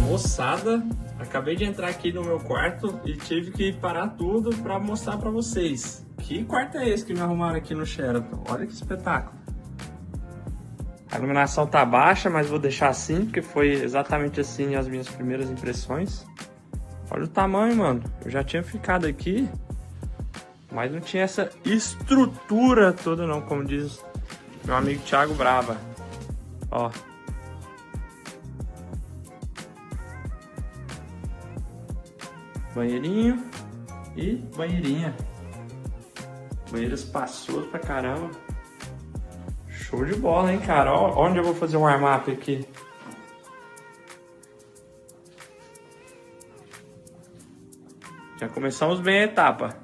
Moçada, acabei de entrar aqui no meu quarto e tive que parar tudo para mostrar para vocês. Que quarto é esse que me arrumaram aqui no Sheraton? Olha que espetáculo. A iluminação tá baixa, mas vou deixar assim, porque foi exatamente assim as minhas primeiras impressões. Olha o tamanho, mano. Eu já tinha ficado aqui, mas não tinha essa estrutura toda não, como diz meu amigo Thiago Brava. Ó. Banheirinho e banheirinha. Banheiro espaçoso pra caramba. Show de bola, hein, cara? Ó, onde eu vou fazer um warm-up aqui. Já começamos bem a etapa.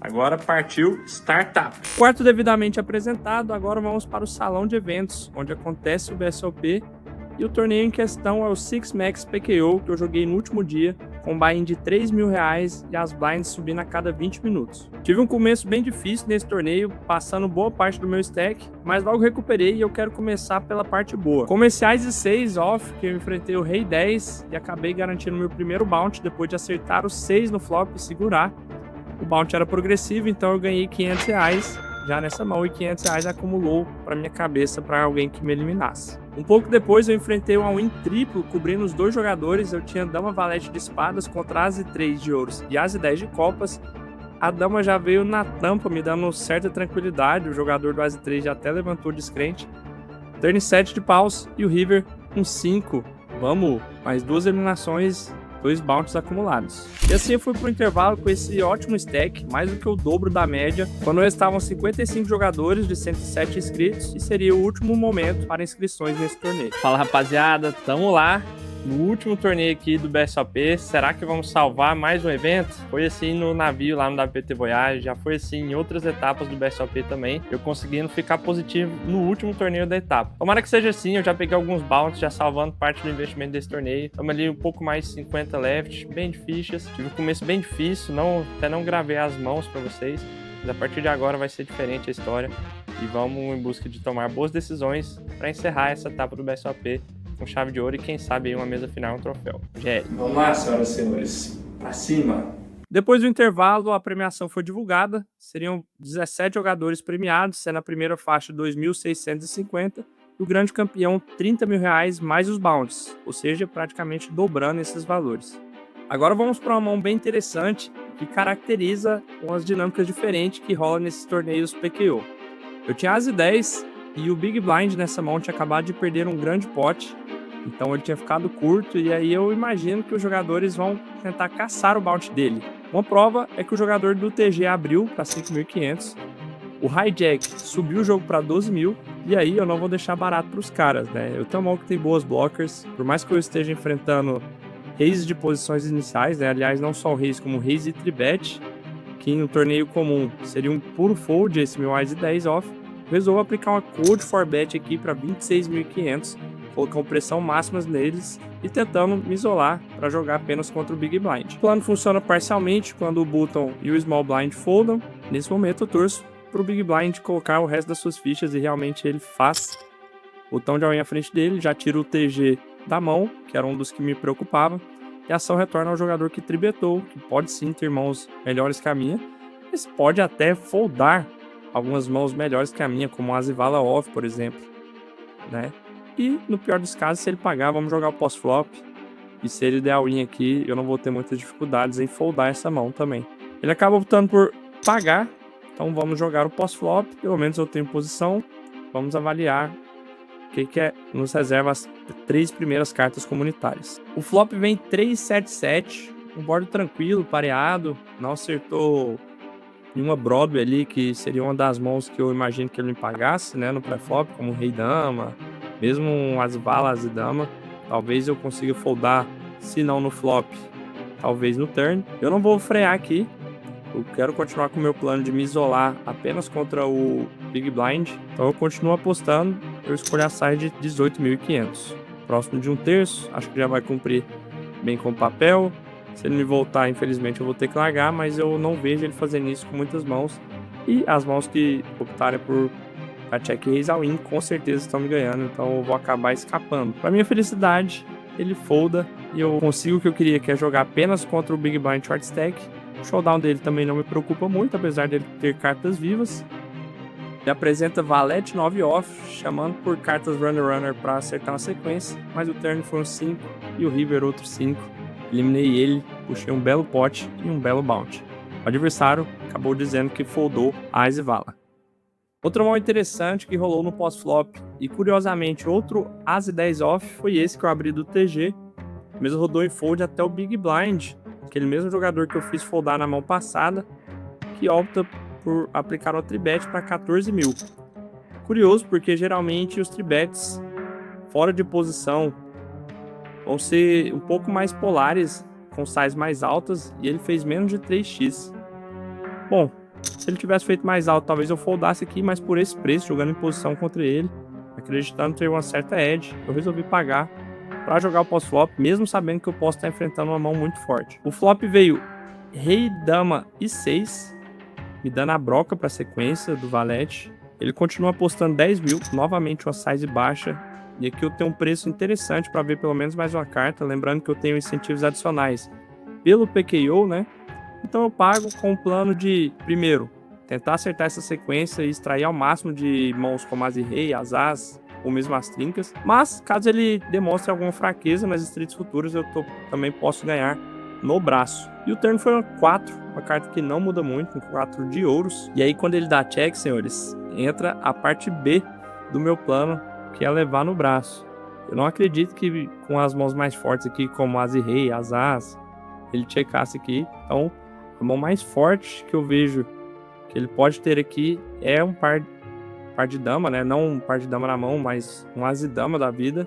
Agora partiu Startup. Quarto devidamente apresentado, agora vamos para o salão de eventos, onde acontece o BSOP. E o torneio em questão é o Six Max PKO, que eu joguei no último dia, com buy-in de R$3.000 e as blinds subindo a cada 20 minutos. Tive um começo bem difícil nesse torneio, passando boa parte do meu stack, mas logo recuperei e eu quero começar pela parte boa. Comecei às 6 off, que eu enfrentei o Rei 10 e acabei garantindo meu primeiro bounty depois de acertar os 6 no flop e segurar. O bounty era progressivo, então eu ganhei R$500 já nessa mão e R$500 acumulou para minha cabeça para alguém que me eliminasse. Um pouco depois eu enfrentei um all-in triplo, cobrindo os dois jogadores. Eu tinha dama valete de espadas contra ase 3 de ouros e ase 10 de copas. A dama já veio na tampa, me dando certa tranquilidade. O jogador do ase 3 já até levantou descrente. Turn 7 de paus e o river um 5. Vamos, mais 2 eliminações, 2 bounties acumulados. E assim eu fui pro intervalo com esse ótimo stack, mais do que o dobro da média, quando estavam 55 jogadores de 107 inscritos, e seria o último momento para inscrições nesse torneio. Fala rapaziada, tamo lá no último torneio aqui do BSOP. Será que vamos salvar mais um evento? Foi assim no navio lá no WPT Voyage, já foi assim em outras etapas do BSOP também, eu conseguindo ficar positivo no último torneio da etapa. Tomara que seja assim, eu já peguei alguns bounties, já salvando parte do investimento desse torneio. Estamos ali um pouco mais de 50 left, bem de fichas. Tive um começo bem difícil, até não gravei as mãos para vocês, mas a partir de agora vai ser diferente a história e vamos em busca de tomar boas decisões para encerrar essa etapa do BSOP com chave de ouro e quem sabe aí uma mesa final, um troféu. GL. Vamos lá, senhoras e senhores. Pra cima. Depois do intervalo, a premiação foi divulgada. Seriam 17 jogadores premiados, sendo a primeira faixa 2.650 e o grande campeão R$30.000 mais os bounties, ou seja, praticamente dobrando esses valores. Agora vamos para uma mão bem interessante que caracteriza umas dinâmicas diferentes que rolam nesses torneios PKO. Eu tinha ase 10 e o Big Blind nessa mão tinha acabado de perder um grande pote, então ele tinha ficado curto e aí eu imagino que os jogadores vão tentar caçar o bounty dele. Uma prova é que o jogador do TG abriu para 5.500, o Hijack subiu o jogo para 12.000 e aí eu não vou deixar barato para os caras, né? Eu tenho uma mão que tem boas blockers, por mais que eu esteja enfrentando reis de posições iniciais, né? Aliás, não só o reis como reis e tribet, que em um torneio comum seria um puro fold esse meu Ase 10 off. Resolvo aplicar uma Code for Bet aqui para 26.500, colocando pressão máximas neles e tentando me isolar para jogar apenas contra o Big Blind. O plano funciona parcialmente quando o Button e o Small Blind foldam. Nesse momento eu torço para o Big Blind colocar o resto das suas fichas e realmente ele faz. O botão de all-in à frente dele, já tira o TG da mão, que era um dos que me preocupava, e a ação retorna ao jogador que tribetou, que pode sim ter mãos melhores que a minha, mas pode até foldar algumas mãos melhores que a minha, como a Azivala Off, por exemplo, né? E no pior dos casos, se ele pagar, vamos jogar o pós-flop. E se ele der all-in aqui, eu não vou ter muitas dificuldades em foldar essa mão também. Ele acaba optando por pagar, então vamos jogar o pós-flop. Pelo menos eu tenho posição. Vamos avaliar o que nos reserva as 3 primeiras cartas comunitárias. O flop vem 3-7-7, um board tranquilo, pareado, não acertou nenhuma Broadway ali, que seria uma das mãos que eu imagino que ele me pagasse, né, no pré-flop, como o Rei Dama, mesmo um As-Vala, As-Dama, talvez eu consiga foldar, se não no flop, talvez no turn. Eu não vou frear aqui, eu quero continuar com o meu plano de me isolar apenas contra o Big Blind, então eu continuo apostando, eu escolho a side de 18.500. Próximo de 1/3, acho que já vai cumprir bem com o papel. Se ele me voltar, infelizmente eu vou ter que largar, mas eu não vejo ele fazendo isso com muitas mãos. E as mãos que optarem por a check raise all-in com certeza estão me ganhando, então eu vou acabar escapando. Para minha felicidade, ele folda e eu consigo o que eu queria, que é jogar apenas contra o Big Blind Short Stack. O showdown dele também não me preocupa muito, apesar dele ter cartas vivas. Ele apresenta Valete 9 off, chamando por cartas Runner para acertar uma sequência, mas o turn foi um 5 e o River outro 5. Eliminei ele, puxei um belo pote e um belo bounty. O adversário acabou dizendo que foldou a Vala. Outra mão interessante que rolou no pós-flop, e curiosamente outro As 10 off, foi esse que eu abri do TG. Mesmo rodou em fold até o Big Blind, aquele mesmo jogador que eu fiz foldar na mão passada, que opta por aplicar uma tribet para 14 mil. Curioso, porque geralmente os tribets fora de posição vão ser um pouco mais polares, com size mais altas, e ele fez menos de 3x. Bom, se ele tivesse feito mais alto, talvez eu foldasse aqui, mas por esse preço, jogando em posição contra ele, acreditando ter uma certa edge, eu resolvi pagar para jogar o pós-flop, mesmo sabendo que eu posso estar enfrentando uma mão muito forte. O flop veio Rei, Dama e 6, me dando a broca para a sequência do Valete. Ele continua apostando 10 mil, novamente uma size baixa, e aqui eu tenho um preço interessante para ver pelo menos mais uma carta, lembrando que eu tenho incentivos adicionais pelo PKO, né? Então eu pago com o plano de, primeiro, tentar acertar essa sequência e extrair ao máximo de mãos como As e Rei, as As, ou mesmo as trincas. Mas, caso ele demonstre alguma fraqueza nas streets futuras, eu também posso ganhar no braço. E o turn foi uma 4, uma carta que não muda muito, um 4 de ouros. E aí quando ele dá check, senhores, entra a parte B do meu plano, que é levar no braço. Eu não acredito que com as mãos mais fortes aqui, como As e Rei, as As, ele checasse aqui. Então, a mão mais forte que eu vejo que ele pode ter aqui é um par de dama, né? Não um par de dama na mão, mas um As e Dama da vida.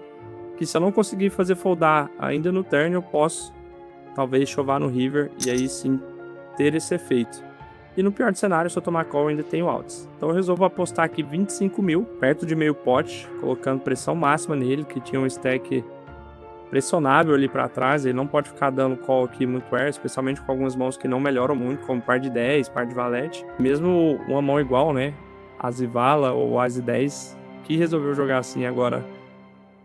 Que se eu não conseguir fazer foldar ainda no turn, eu posso talvez chovar no river e aí sim ter esse efeito. E no pior dos cenários, se eu tomar call, eu ainda tenho outs. Então eu resolvo apostar aqui 25 mil, perto de meio pote, colocando pressão máxima nele, que tinha um stack pressionável ali para trás. Ele não pode ficar dando call aqui muito air, especialmente com algumas mãos que não melhoram muito, como par de 10, par de valete. Mesmo uma mão igual, né, As e Vala ou As e 10, que resolveu jogar assim agora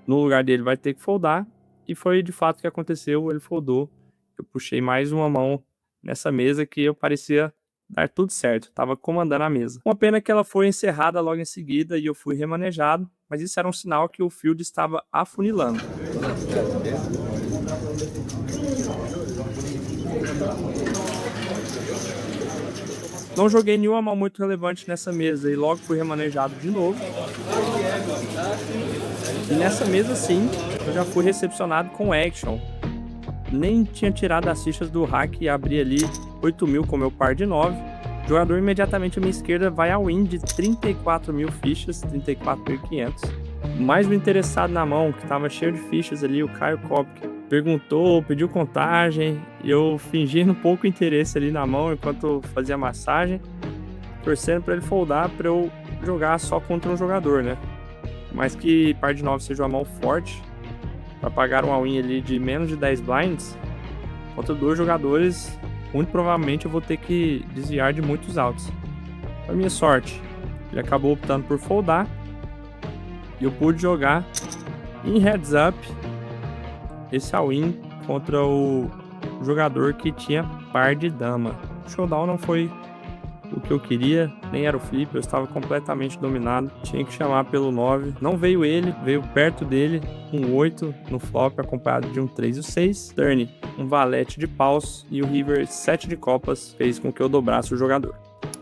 no lugar dele, vai ter que foldar. E foi de fato o que aconteceu, ele foldou. Eu puxei mais uma mão nessa mesa que eu parecia dar tudo certo, tava comandando a mesa. Uma pena que ela foi encerrada logo em seguida e eu fui remanejado, mas isso era um sinal que o field estava afunilando. Não joguei nenhuma mão muito relevante nessa mesa e logo fui remanejado de novo. E nessa mesa sim, eu já fui recepcionado com action. Nem tinha tirado as fichas do hack e abri ali 8 mil com meu par de 9. O jogador imediatamente à minha esquerda vai ao win de 34 mil fichas, 34.500. Mais um interessado na mão, que estava cheio de fichas ali, o Caio Kopke, perguntou, pediu contagem, e eu fingindo pouco interesse ali na mão enquanto fazia massagem, torcendo para ele foldar para eu jogar só contra um jogador, né? Mas que par de 9 seja uma mão forte, para pagar um all-in ali de menos de 10 blinds, contra dois jogadores, muito provavelmente eu vou ter que desviar de muitos outs. Para minha sorte, ele acabou optando por foldar, e eu pude jogar em heads up esse all-in contra o jogador que tinha par de dama. O showdown não foi o que eu queria, nem era o flip, eu estava completamente dominado, tinha que chamar pelo 9, não veio ele, veio perto dele, um 8 no flop, acompanhado de um 3 e 6, turn, um valete de paus, e o river 7 de copas fez com que eu dobrasse o jogador.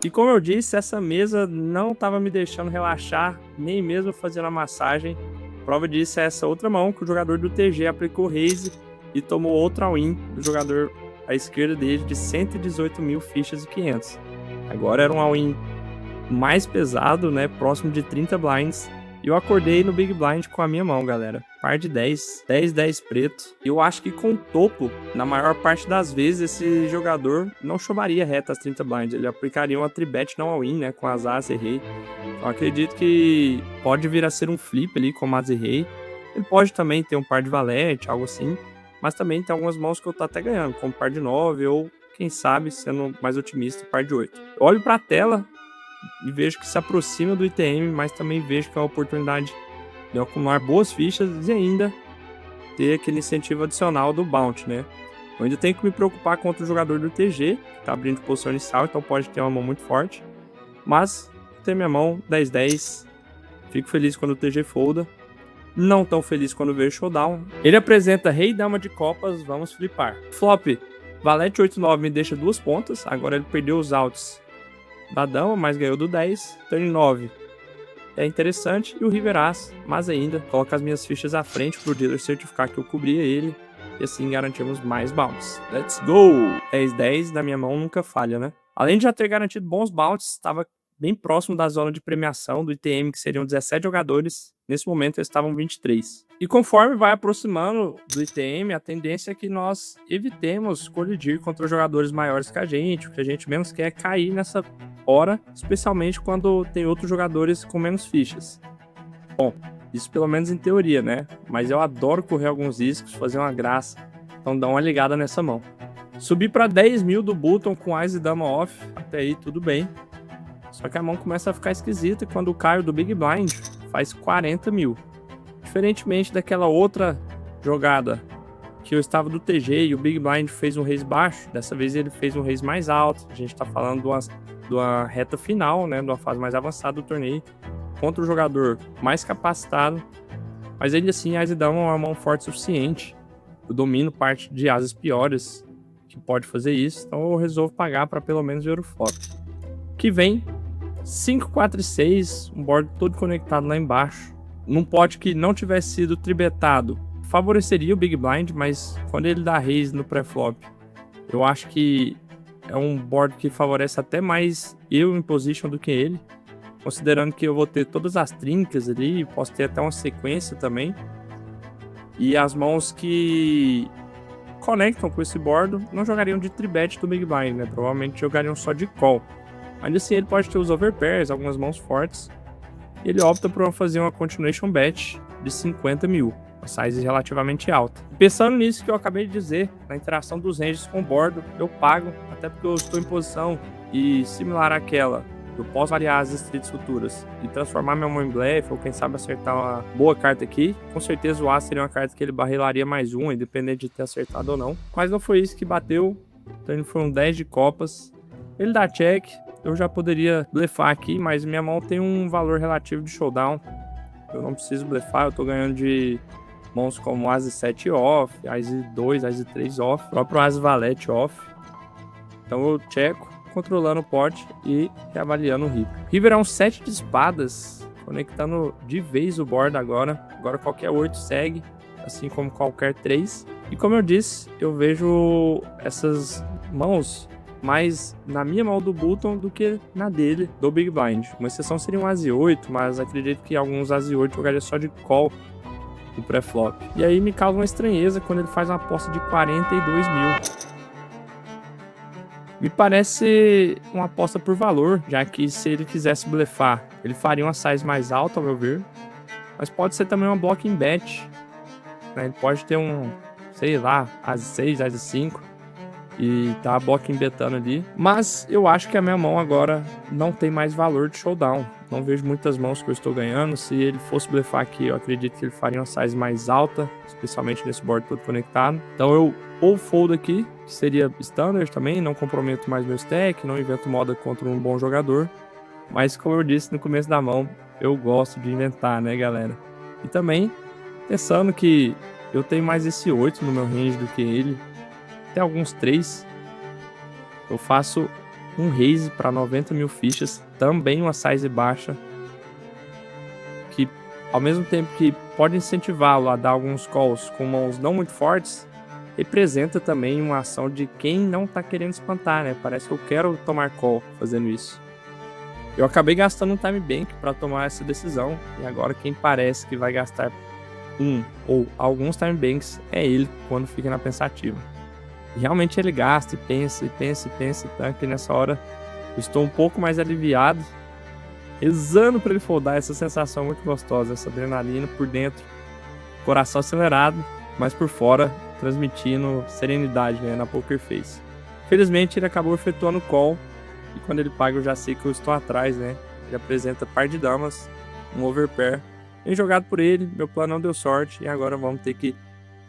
E como eu disse, essa mesa não estava me deixando relaxar, nem mesmo fazendo a massagem. Prova disso é essa outra mão que o jogador do TG aplicou raise e tomou outra all-in do jogador à esquerda dele de 118 mil fichas e 500. Agora era um all-in mais pesado, né, próximo de 30 blinds. E eu acordei no Big Blind com a minha mão, galera. Par de 10, 10, 10 preto. Eu acho que com topo, na maior parte das vezes, esse jogador não chamaria reta as 30 blinds. Ele aplicaria uma tribet não all-in, né, com as As e Rei. Eu acredito que pode vir a ser um flip ali com As e Rei. Ele pode também ter um par de valete, algo assim. Mas também tem algumas mãos que eu tô até ganhando, como par de 9 ou, quem sabe, sendo mais otimista, par de 8. Eu olho para a tela e vejo que se aproxima do ITM, mas também vejo que é uma oportunidade de acumular boas fichas e ainda ter aquele incentivo adicional do bounty, né? Eu ainda tenho que me preocupar contra o jogador do TG, que tá abrindo posição inicial, então pode ter uma mão muito forte. Mas tem minha mão 10-10. Fico feliz quando o TG folda. Não tão feliz quando veio o showdown. Ele apresenta rei e dama de copas, vamos flipar. Flop, valete 8-9 me deixa 2 pontas. Agora ele perdeu os outs da dama, mas ganhou do 10. Turn 9 é interessante. E o River As, mas ainda coloca as minhas fichas à frente pro dealer certificar que eu cobria ele. E assim garantimos mais bounties. Let's go! 10-10 da minha mão nunca falha, né? Além de já ter garantido bons bounties, estava bem próximo da zona de premiação do ITM, que seriam 17 jogadores. Nesse momento eles estavam 23. E conforme vai aproximando do ITM, a tendência é que nós evitemos colidir contra jogadores maiores que a gente. O que a gente menos quer é cair nessa hora, especialmente quando tem outros jogadores com menos fichas. Bom, isso pelo menos em teoria, né? Mas eu adoro correr alguns riscos, fazer uma graça. Então dá uma ligada nessa mão. Subi para 10 mil do button com Ás e Dama off. Até aí tudo bem. Só que a mão começa a ficar esquisita quando o Caio do Big Blind faz 40 mil. Diferentemente daquela outra jogada que eu estava do TG e o Big Blind fez um raise baixo, dessa vez ele fez um raise mais alto. A gente está falando de uma reta final, né? De uma fase mais avançada do torneio. Contra o jogador mais capacitado, mas ele assim, Ás e Dama é uma mão forte o suficiente. Eu domino parte de asas piores que pode fazer isso, então eu resolvo pagar para pelo menos ver o flop. Que vem 5, 4 e 6, um board todo conectado lá embaixo. Num pote que não tivesse sido tribetado, favoreceria o Big Blind, mas quando ele dá raise no pré-flop, eu acho que é um board que favorece até mais eu em position do que ele. Considerando que eu vou ter todas as trincas ali, posso ter até uma sequência também. E as mãos que conectam com esse board não jogariam de tribet do Big Blind, né? Provavelmente jogariam só de call. Ainda assim ele pode ter os overpairs, algumas mãos fortes. E ele opta por fazer uma continuation bet de 50 mil, uma size relativamente alta. Pensando nisso que eu acabei de dizer, na interação dos ranges com o board, eu pago, até porque eu estou em posição e similar àquela. Eu posso variar as streets futuras e transformar minha mão em blefe, ou quem sabe acertar uma boa carta aqui. Com certeza o As seria uma carta que ele barrilaria mais uma, independente de ter acertado ou não. Mas não foi isso que bateu, então ele foi um 10 de copas. Ele dá check, eu já poderia blefar aqui, mas minha mão tem um valor relativo de showdown. Eu não preciso blefar, eu tô ganhando de mãos como As 7 off, As 2, As 3 off, próprio As Valete off. Então eu checo, controlando o pote e reavaliando o River. River é um 7 de espadas, conectando de vez o board agora. Agora qualquer 8 segue, assim como qualquer 3. E como eu disse, eu vejo essas mãos mais na minha mão do button do que na dele, do Big Blind. Uma exceção seria um As 8, mas acredito que alguns As 8 jogaria só de call no pré-flop. E aí me causa uma estranheza quando ele faz uma aposta de 42 mil. Me parece uma aposta por valor, já que se ele quisesse blefar, ele faria uma size mais alta, ao meu ver. Mas pode ser também uma blocking bet, né? Ele pode ter um, sei lá, As 6, As 5 e tá blocking betando ali. Mas eu acho que a minha mão agora não tem mais valor de showdown. Não vejo muitas mãos que eu estou ganhando. Se ele fosse blefar aqui, eu acredito que ele faria uma size mais alta, especialmente nesse board todo conectado. Então eu ou fold aqui, que seria standard também, não comprometo mais meu stack, não invento moda contra um bom jogador. Mas como eu disse no começo da mão, eu gosto de inventar, né, galera? E também, pensando que eu tenho mais esse 8 no meu range do que ele, até alguns 3, eu faço um raise para 90 mil fichas, também uma size baixa, que ao mesmo tempo que pode incentivá-lo a dar alguns calls com mãos não muito fortes, representa também uma ação de quem não tá querendo espantar, né? Parece que eu quero tomar call fazendo isso. Eu acabei gastando um time bank para tomar essa decisão, e agora quem parece que vai gastar um ou alguns time banks é ele quando fica na pensativa. E realmente ele gasta e pensa, então que nessa hora eu estou um pouco mais aliviado, rezando para ele foldar. Essa sensação muito gostosa, essa adrenalina por dentro, coração acelerado, mas por fora transmitindo serenidade, né, na poker face. Felizmente ele acabou efetuando o call, e quando ele paga eu já sei que eu estou atrás, né? Ele apresenta par de damas, um overpair, bem jogado por ele, meu plano não deu sorte, e agora vamos ter que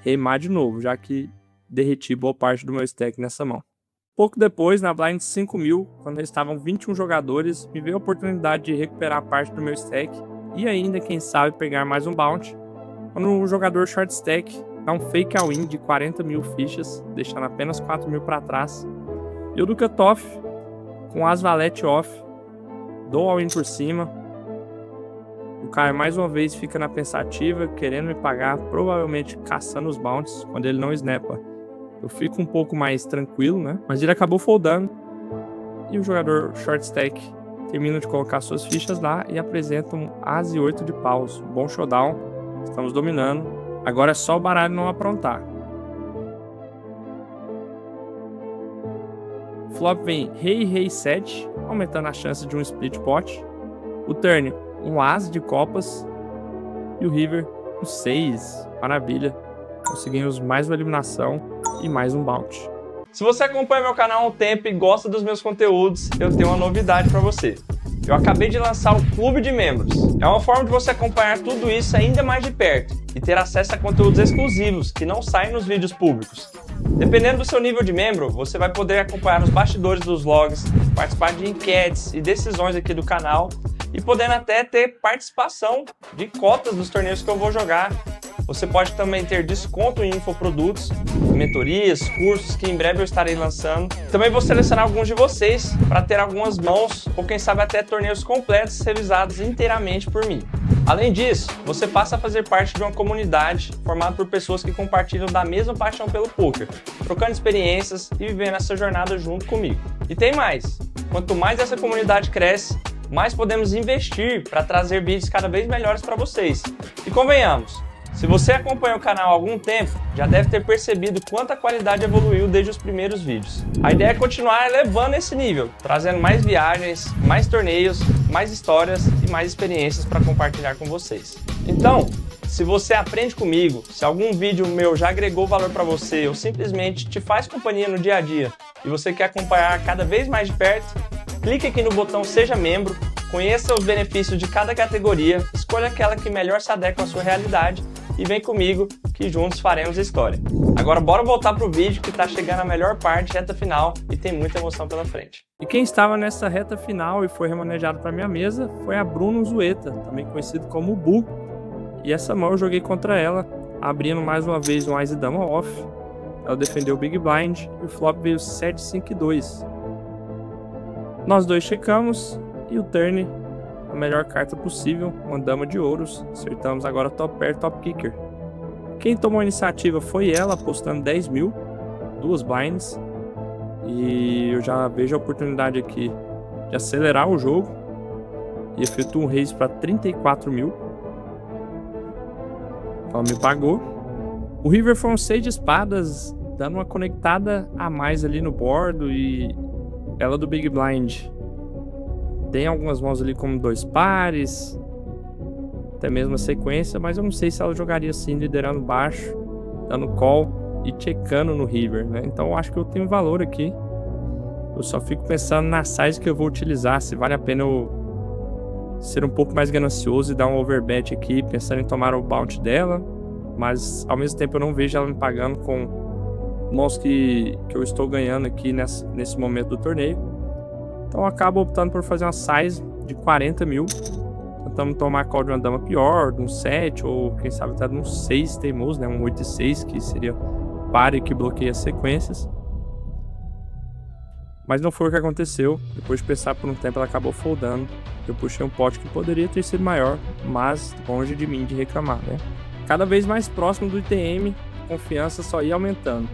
reimar de novo, já que derreti boa parte do meu stack nessa mão. Pouco depois, na blind 5.000, quando estavam 21 jogadores, me veio a oportunidade de recuperar parte do meu stack e ainda, quem sabe, pegar mais um bounty, quando o jogador short stack dá um fake all-in de 40.000 fichas, deixando apenas 4.000 para trás. Eu do cutoff, com as valete off, dou all-in por cima. O Caio mais uma vez fica na pensativa, querendo me pagar, provavelmente caçando os bounties quando ele não snappa. Eu fico um pouco mais tranquilo, né? Mas ele acabou foldando. E o jogador short stack termina de colocar suas fichas lá e apresenta um As e 8 de paus. Bom showdown, estamos dominando. Agora é só o baralho não aprontar. Flop vem Rei, Rei 7, aumentando a chance de um split pot. O turn, um As de copas. E o River, um 6. Maravilha. Conseguimos mais uma eliminação e mais um bounty. Se você acompanha meu canal há um tempo e gosta dos meus conteúdos, eu tenho uma novidade para você. Eu acabei de lançar o Clube de Membros. É uma forma de você acompanhar tudo isso ainda mais de perto e ter acesso a conteúdos exclusivos que não saem nos vídeos públicos. Dependendo do seu nível de membro, você vai poder acompanhar os bastidores dos vlogs, participar de enquetes e decisões aqui do canal e podendo até ter participação de cotas dos torneios que eu vou jogar. Você pode também ter desconto em infoprodutos, mentorias, cursos que em breve eu estarei lançando. Também vou selecionar alguns de vocês para ter algumas mãos ou quem sabe até torneios completos revisados inteiramente por mim. Além disso, você passa a fazer parte de uma comunidade formada por pessoas que compartilham da mesma paixão pelo poker, trocando experiências e vivendo essa jornada junto comigo. E tem mais! Quanto mais essa comunidade cresce, mais podemos investir para trazer vídeos cada vez melhores para vocês. E convenhamos, se você acompanha o canal há algum tempo, já deve ter percebido quanta qualidade evoluiu desde os primeiros vídeos. A ideia é continuar elevando esse nível, trazendo mais viagens, mais torneios, mais histórias e mais experiências para compartilhar com vocês. Então, se você aprende comigo, se algum vídeo meu já agregou valor para você ou simplesmente te faz companhia no dia a dia e você quer acompanhar cada vez mais de perto, clique aqui no botão Seja Membro, conheça os benefícios de cada categoria, escolha aquela que melhor se adequa à sua realidade e vem comigo que juntos faremos a história. Agora bora voltar pro vídeo que tá chegando a melhor parte, reta final, e tem muita emoção pela frente. E quem estava nessa reta final e foi remanejado para minha mesa foi a Bruno Zueta, também conhecido como Bu. E essa mão eu joguei contra ela, abrindo mais uma vez um Ás e Dama off. Ela defendeu o Big Blind e o flop veio 7, 5 e 2. Nós dois checamos e o turn, a melhor carta possível, uma dama de ouros. Acertamos agora top pair, top kicker. Quem tomou a iniciativa foi ela, apostando 10.000, 2 blinds. E eu já vejo a oportunidade aqui de acelerar o jogo. E efetuo um raise para 34.000. Ela me pagou. O River foi um 6 de espadas, dando uma conectada a mais ali no board. E ela do Big Blind tem algumas mãos ali como 2 pares, até mesmo a sequência, mas eu não sei se ela jogaria assim, liderando baixo, dando call e checando no River, né? Então eu acho que eu tenho valor aqui. Eu só fico pensando na size que eu vou utilizar, se vale a pena eu ser um pouco mais ganancioso e dar um overbet aqui, pensando em tomar o bounty dela, mas ao mesmo tempo eu não vejo ela me pagando com mãos que eu estou ganhando aqui nesse momento do torneio. Então eu acabo optando por fazer uma size de 40.000. Tentamos tomar call de uma dama pior, de um 7, ou quem sabe até de um 6 teimoso, né? Um 8 e 6, que seria pare que bloqueia as sequências. Mas não foi o que aconteceu. Depois de pensar por um tempo, ela acabou foldando. Eu puxei um pote que poderia ter sido maior, mas longe de mim de reclamar, né? Cada vez mais próximo do ITM, a confiança só ia aumentando.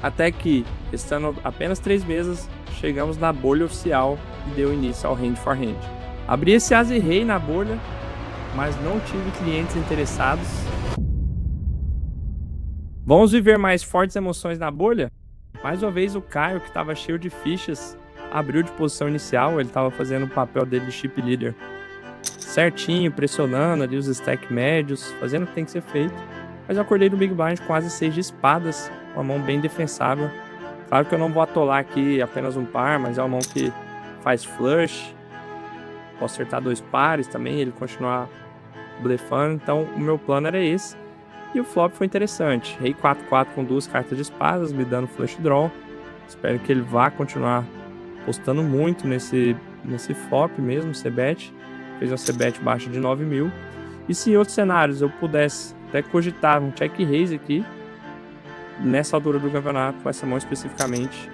Até que, estando apenas 3 mesas, chegamos na bolha oficial e deu início ao hand for hand. Abri esse As e Rei na bolha, mas não tive clientes interessados. Vamos viver mais fortes emoções na bolha? Mais uma vez o Caio, que estava cheio de fichas, abriu de posição inicial. Ele estava fazendo o papel dele de chip leader certinho, pressionando ali os stack médios, fazendo o que tem que ser feito. Mas eu acordei do Big Blind com quase 6 de espadas, uma mão bem defensável. Claro que eu não vou atolar aqui apenas um par, mas é uma mão que faz flush. Posso acertar 2 pares também, ele continuar blefando. Então o meu plano era esse. E o flop foi interessante. Rei 4-4 com 2 cartas de espadas, me dando flush draw. Espero que ele vá continuar apostando muito nesse flop mesmo, C-bet. Fez uma C-bet baixa de 9 mil. E se em outros cenários eu pudesse até cogitar um check raise aqui, nessa altura do campeonato, com essa mão especificamente,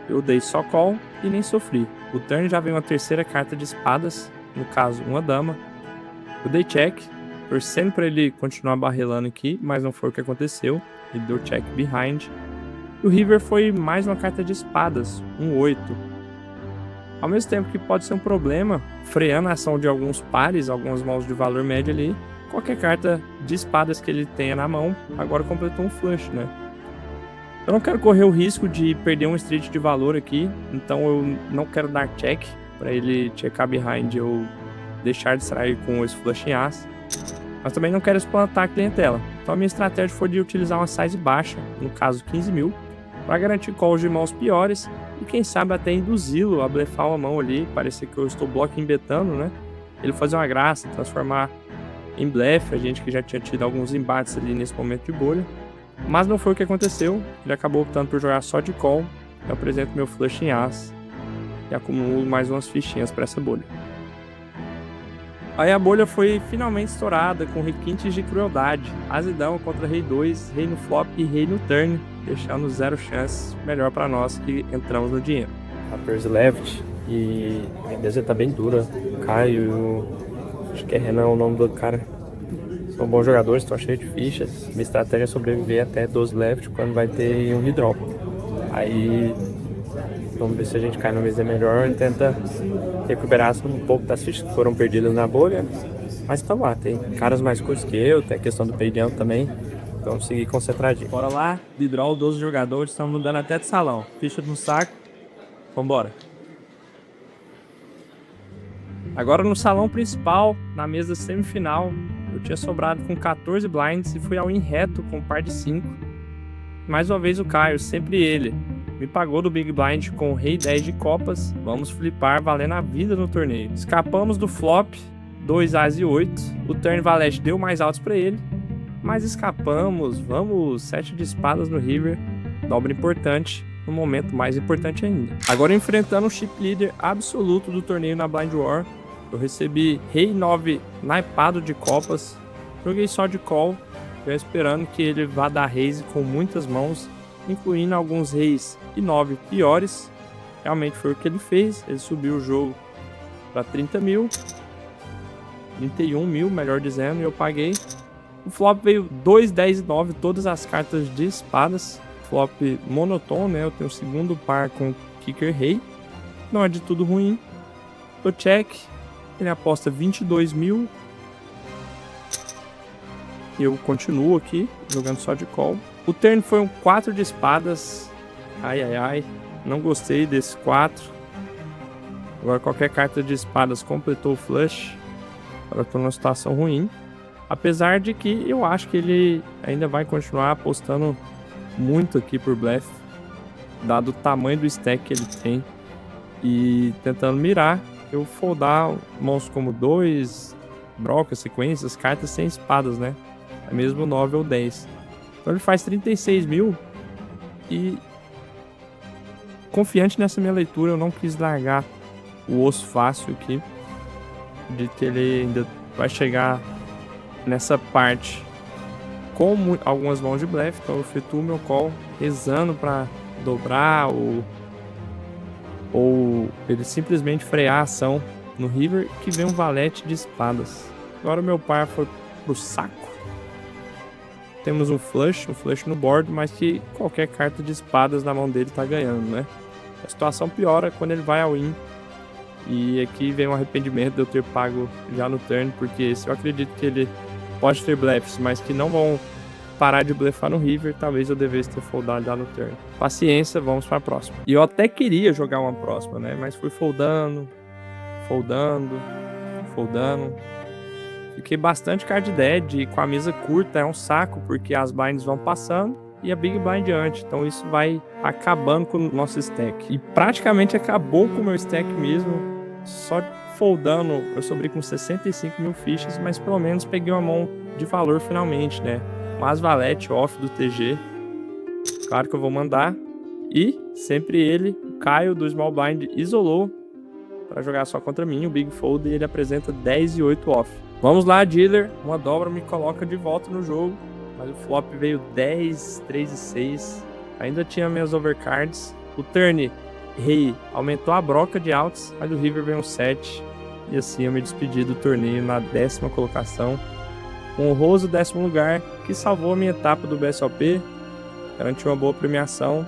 eu dei só call e nem sofri. O turn já veio uma terceira carta de espadas, no caso uma dama. Eu dei check, torcendo para ele continuar barrelando aqui, mas não foi o que aconteceu. Ele deu check behind. E o river foi mais uma carta de espadas, um 8. Ao mesmo tempo que pode ser um problema, freando a ação de alguns pares, algumas mãos de valor médio ali, qualquer carta de espadas que ele tenha na mão, agora completou um flush, né? Eu não quero correr o risco de perder um street de valor aqui, então eu não quero dar check para ele checar behind ou deixar de sair com esse flush em as. Mas também não quero explorar a clientela. Então a minha estratégia foi de utilizar uma size baixa, no caso 15 mil, para garantir calls de mãos piores e quem sabe até induzi-lo a blefar uma mão ali, parecer que eu estou blocking betando, né? Ele fazer uma graça, transformar em blefe, a gente que já tinha tido alguns embates ali nesse momento de bolha. Mas não foi o que aconteceu, ele acabou optando por jogar só de call. Eu apresento meu flush em as e acumulo mais umas fichinhas para essa bolha. Aí a bolha foi finalmente estourada com requintes de crueldade. Azidão contra rei 2, rei no flop e rei no turn, deixando 0 chances, melhor para nós que entramos no dinheiro. Rappers left e a mesa tá bem dura. Caio, acho que é Renan o nome do cara. São bons jogadores, estão cheios de fichas. Minha estratégia é sobreviver até 12 left quando vai ter um redraw. Aí vamos ver se a gente cai na mesa melhor e tenta recuperar um pouco das fichas que foram perdidas na bolha. Mas tá lá, tem caras mais curtos que eu, tem a questão do paydown também. Vamos seguir concentradinho. Bora lá, redraw 12 jogadores, estamos mudando até de salão. Ficha no saco, vambora. Agora no salão principal, na mesa semifinal, eu tinha sobrado com 14 blinds e fui ao in reto com um par de 5. Mais uma vez o Caio, sempre ele, me pagou do Big Blind com o rei 10 de copas. Vamos flipar valendo a vida no torneio. Escapamos do flop, 2 as e 8. O turn valete deu mais altos para ele, mas escapamos. Vamos, 7 de espadas no river, dobra importante, no momento mais importante ainda. Agora enfrentando o chip leader absoluto do torneio na Blind War. Eu recebi rei 9 naipado de copas, joguei só de call, já esperando que ele vá dar raise com muitas mãos, incluindo alguns reis e 9 piores. Realmente foi o que ele fez, ele subiu o jogo para 30 mil, 31 mil, melhor dizendo, e eu paguei. O flop veio 2, 10 e 9, todas as cartas de espadas, flop monotone, né? Eu tenho o segundo par com kicker rei, não é de tudo ruim. Tô check. Ele aposta 22 mil. Eu continuo aqui, jogando só de call. O turn foi um 4 de espadas. Ai, ai, ai. Não gostei desse 4. Agora qualquer carta de espadas completou o flush. Agora estou numa situação ruim. Apesar de que eu acho que ele ainda vai continuar apostando muito aqui por blefe, dado o tamanho do stack que ele tem. E tentando mirar. Eu foldar mãos como 2, broca, sequências, cartas sem espadas, né? É mesmo 9 ou 10. Então ele faz 36 mil. E confiante nessa minha leitura, eu não quis largar o osso fácil aqui. De que ele ainda vai chegar nessa parte com algumas mãos de blefe. Então eu efetuo meu call rezando para dobrar ou ele simplesmente frear a ação no river, que vem um valete de espadas. Agora o meu par foi pro saco. Temos um flush no board, mas que qualquer carta de espadas na mão dele tá ganhando, né? A situação piora quando ele vai ao in. E aqui vem um arrependimento de eu ter pago já no turn, porque se eu acredito que ele pode ter blefs, mas que não vão parar de blefar no river, talvez eu devesse ter foldado já no turn. Paciência, vamos para a próxima. E eu até queria jogar uma próxima, né? Mas fui foldando. Fiquei bastante card dead e com a mesa curta é um saco, porque as blinds vão passando e a big blind antes. Então isso vai acabando com o nosso stack. E praticamente acabou com o meu stack mesmo. Só foldando eu sobrei com 65 mil fichas, mas pelo menos peguei uma mão de valor finalmente, né? Mas Valete off do TG, claro que eu vou mandar. E sempre ele, o Caio do Small Blind, isolou para jogar só contra mim, o Big Fold, e ele apresenta 10 e 8 off. Vamos lá, dealer, uma dobra me coloca de volta no jogo, mas o flop veio 10, 3 e 6, ainda tinha minhas overcards. O turn rei aumentou a broca de altos, mas o river veio um 7, e assim eu me despedi do torneio na 10ª colocação, um honroso 10º lugar, que salvou a minha etapa do BSOP, garantiu uma boa premiação,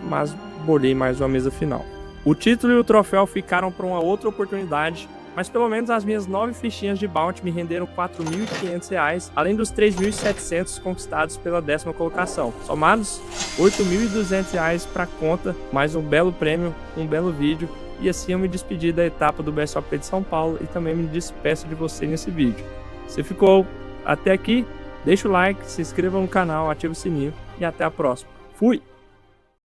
mas bolhei mais uma mesa final. O título e o troféu ficaram para uma outra oportunidade, mas pelo menos as minhas 9 fichinhas de bounty me renderam R$ 4.500, além dos 3.700 conquistados pela 10ª colocação. Somados, R$ 8.200 para conta, mais um belo prêmio, um belo vídeo, e assim eu me despedi da etapa do BSOP de São Paulo e também me despeço de você nesse vídeo. Se ficou até aqui, deixa o like, se inscreva no canal, ativa o sininho e até a próxima. Fui!